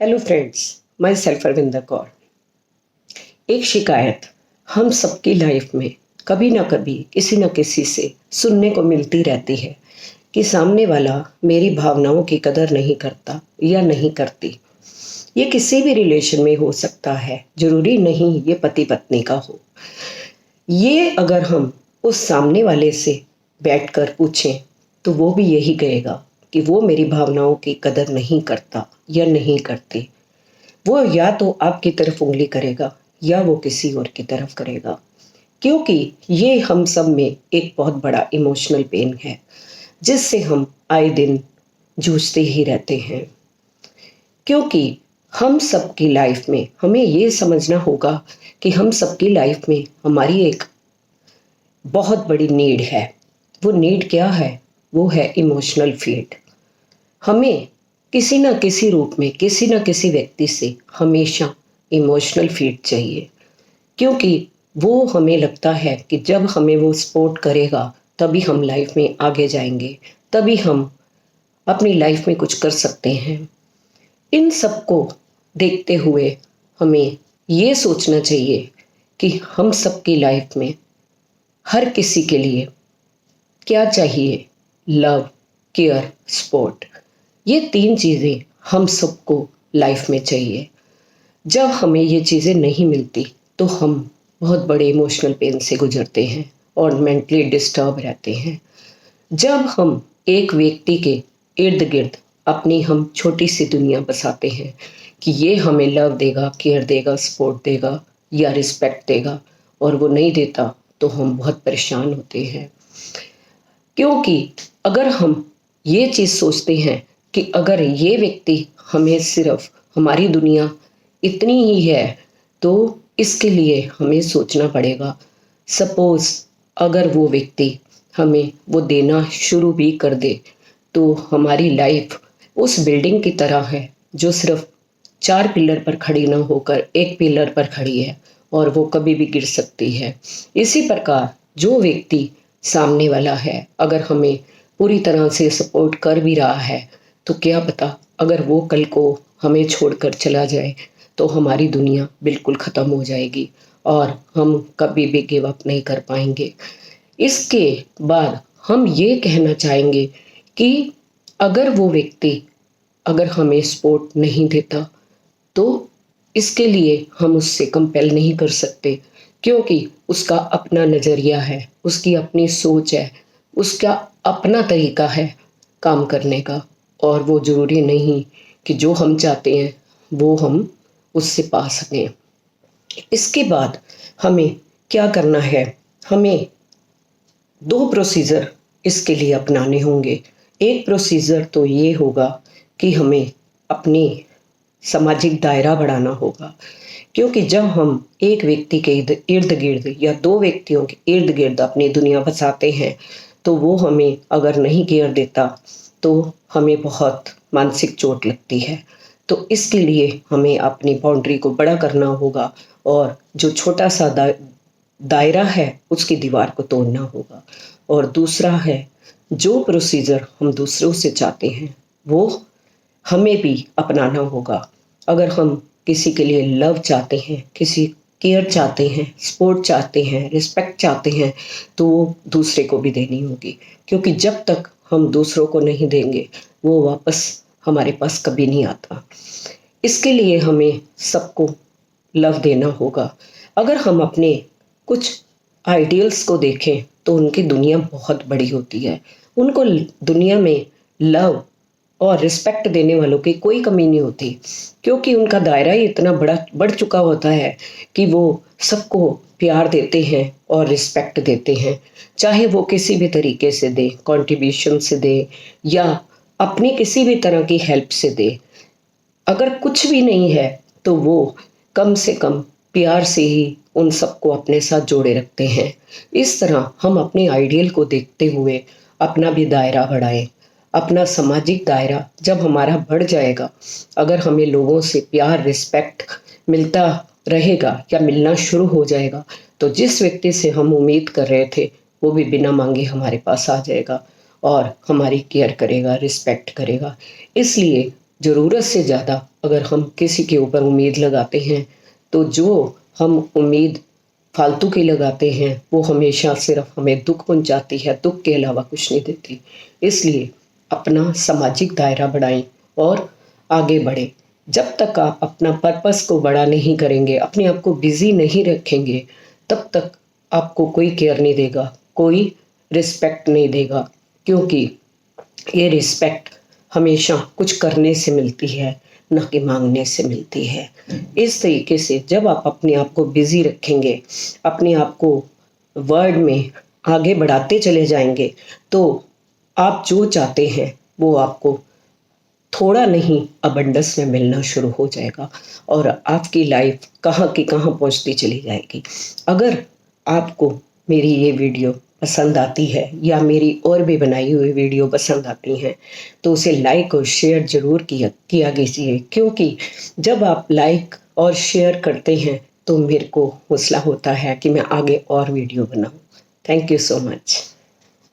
Hello friends, my self Arvinder Kaur. एक शिकायत हम सबकी लाइफ में कभी ना कभी किसी न किसी से सुनने को मिलती रहती है कि सामने वाला मेरी भावनाओं की कदर नहीं करता या नहीं करती। ये किसी भी रिलेशन में हो सकता है, जरूरी नहीं ये पति पत्नी का हो। ये अगर हम उस सामने वाले से बैठकर पूछें तो वो भी यही कहेगा कि वो मेरी भावनाओं की कदर नहीं करता या नहीं करती। वो या तो आपकी तरफ उंगली करेगा या वो किसी और की तरफ करेगा, क्योंकि ये हम सब में एक बहुत बड़ा इमोशनल पेन है जिससे हम आए दिन जूझते ही रहते हैं। क्योंकि हम सबकी लाइफ में हमें ये समझना होगा कि हम सबकी लाइफ में हमारी एक बहुत बड़ी नीड है। वो नीड क्या है? वो है इमोशनल फीड। हमें किसी न किसी रूप में किसी न किसी व्यक्ति से हमेशा इमोशनल फीड चाहिए, क्योंकि वो हमें लगता है कि जब हमें वो सपोर्ट करेगा तभी हम लाइफ में आगे जाएंगे, तभी हम अपनी लाइफ में कुछ कर सकते हैं। इन सबको देखते हुए हमें ये सोचना चाहिए कि हम सबकी लाइफ में हर किसी के लिए क्या चाहिए? Love, care, support. ये तीन चीज़ें हम सबको लाइफ में चाहिए। जब हमें ये चीज़ें नहीं मिलती तो हम बहुत बड़े इमोशनल पेन से गुजरते हैं और मेंटली डिस्टर्ब रहते हैं। जब हम एक व्यक्ति के इर्द गिर्द अपनी हम छोटी सी दुनिया बसाते हैं कि ये हमें लव देगा, केयर देगा, सपोर्ट देगा या रिस्पेक्ट देगा, और वो नहीं देता तो हम बहुत परेशान होते हैं। क्योंकि अगर हम ये चीज़ सोचते हैं कि अगर ये व्यक्ति हमें सिर्फ हमारी दुनिया इतनी ही है तो इसके लिए हमें सोचना पड़ेगा। सपोज अगर वो व्यक्ति हमें वो देना शुरू भी कर दे तो हमारी लाइफ उस बिल्डिंग की तरह है जो सिर्फ 4 पिलर पर खड़ी ना होकर एक पिलर पर खड़ी है और वो कभी भी गिर सकती है। इसी प्रकार जो व्यक्ति सामने वाला है अगर हमें पूरी तरह से सपोर्ट कर भी रहा है तो क्या पता अगर वो कल को हमें छोड़कर चला जाए तो हमारी दुनिया बिल्कुल ख़त्म हो जाएगी और हम कभी भी गिव अप नहीं कर पाएंगे। इसके बाद हम ये कहना चाहेंगे कि अगर वो व्यक्ति अगर हमें सपोर्ट नहीं देता तो इसके लिए हम उससे कंपेल नहीं कर सकते, क्योंकि उसका अपना नज़रिया है, उसकी अपनी सोच है, उसका अपना तरीका है काम करने का, और वो ज़रूरी नहीं कि जो हम चाहते हैं वो हम उससे पा सकें। इसके बाद हमें क्या करना है? हमें 2 प्रोसीजर इसके लिए अपनाने होंगे। एक प्रोसीजर तो ये होगा कि हमें अपनी सामाजिक दायरा बढ़ाना होगा, क्योंकि जब हम एक व्यक्ति के इर्द गिर्द या 2 व्यक्तियों के इर्द गिर्द अपनी दुनिया बसाते हैं तो वो हमें अगर नहीं केयर देता तो हमें बहुत मानसिक चोट लगती है। तो इसके लिए हमें अपनी बाउंड्री को बड़ा करना होगा और जो छोटा सा दायरा है उसकी दीवार को तोड़ना होगा। और दूसरा है, जो प्रोसीजर हम दूसरों से चाहते हैं वो हमें भी अपनाना होगा। अगर हम किसी के लिए लव चाहते हैं, किसी केयर चाहते हैं, सपोर्ट चाहते हैं, रिस्पेक्ट चाहते हैं, तो वो दूसरे को भी देनी होगी, क्योंकि जब तक हम दूसरों को नहीं देंगे वो वापस हमारे पास कभी नहीं आता। इसके लिए हमें सबको लव देना होगा। अगर हम अपने कुछ आइडियल्स को देखें तो उनकी दुनिया बहुत बड़ी होती है। उनको दुनिया में लव और रिस्पेक्ट देने वालों की कोई कमी नहीं होती, क्योंकि उनका दायरा ही इतना बड़ा बढ़ चुका होता है कि वो सबको प्यार देते हैं और रिस्पेक्ट देते हैं, चाहे वो किसी भी तरीके से दे, कंट्रीब्यूशन से दे या अपनी किसी भी तरह की हेल्प से दे। अगर कुछ भी नहीं है तो वो कम से कम प्यार से ही उन सबको अपने साथ जोड़े रखते हैं। इस तरह हम अपने आइडियल को देखते हुए अपना भी दायरा बढ़ाएं। अपना सामाजिक दायरा जब हमारा बढ़ जाएगा, अगर हमें लोगों से प्यार, रिस्पेक्ट मिलता रहेगा या मिलना शुरू हो जाएगा, तो जिस व्यक्ति से हम उम्मीद कर रहे थे वो भी बिना मांगे हमारे पास आ जाएगा और हमारी केयर करेगा, रिस्पेक्ट करेगा। इसलिए ज़रूरत से ज़्यादा अगर हम किसी के ऊपर उम्मीद लगाते हैं तो जो हम उम्मीद फालतू की लगाते हैं वो हमेशा सिर्फ हमें दुख पहुंचाती है, दुख के अलावा कुछ नहीं देती। इसलिए अपना सामाजिक दायरा बढ़ाएं और आगे बढ़ें। जब तक आप अपना पर्पस को बड़ा नहीं करेंगे, अपने आप को बिजी नहीं रखेंगे, तब तक आपको कोई केयर नहीं देगा, कोई रिस्पेक्ट नहीं देगा, क्योंकि ये रिस्पेक्ट हमेशा कुछ करने से मिलती है, ना कि मांगने से मिलती है। इस तरीके से जब आप अपने आप को बिजी रखेंगे, अपने आप को वर्ल्ड में आगे बढ़ाते चले जाएंगे, तो आप जो चाहते हैं वो आपको थोड़ा नहीं अबंडस में मिलना शुरू हो जाएगा और आपकी लाइफ कहाँ की कहाँ पहुँचती चली जाएगी। अगर आपको मेरी ये वीडियो पसंद आती है या मेरी और भी बनाई हुई वीडियो पसंद आती हैं तो उसे लाइक और शेयर ज़रूर किया कीजिए, क्योंकि जब आप लाइक और शेयर करते हैं तो मेरे को हौसला होता है कि मैं आगे और वीडियो बनाऊं। Thank you so much.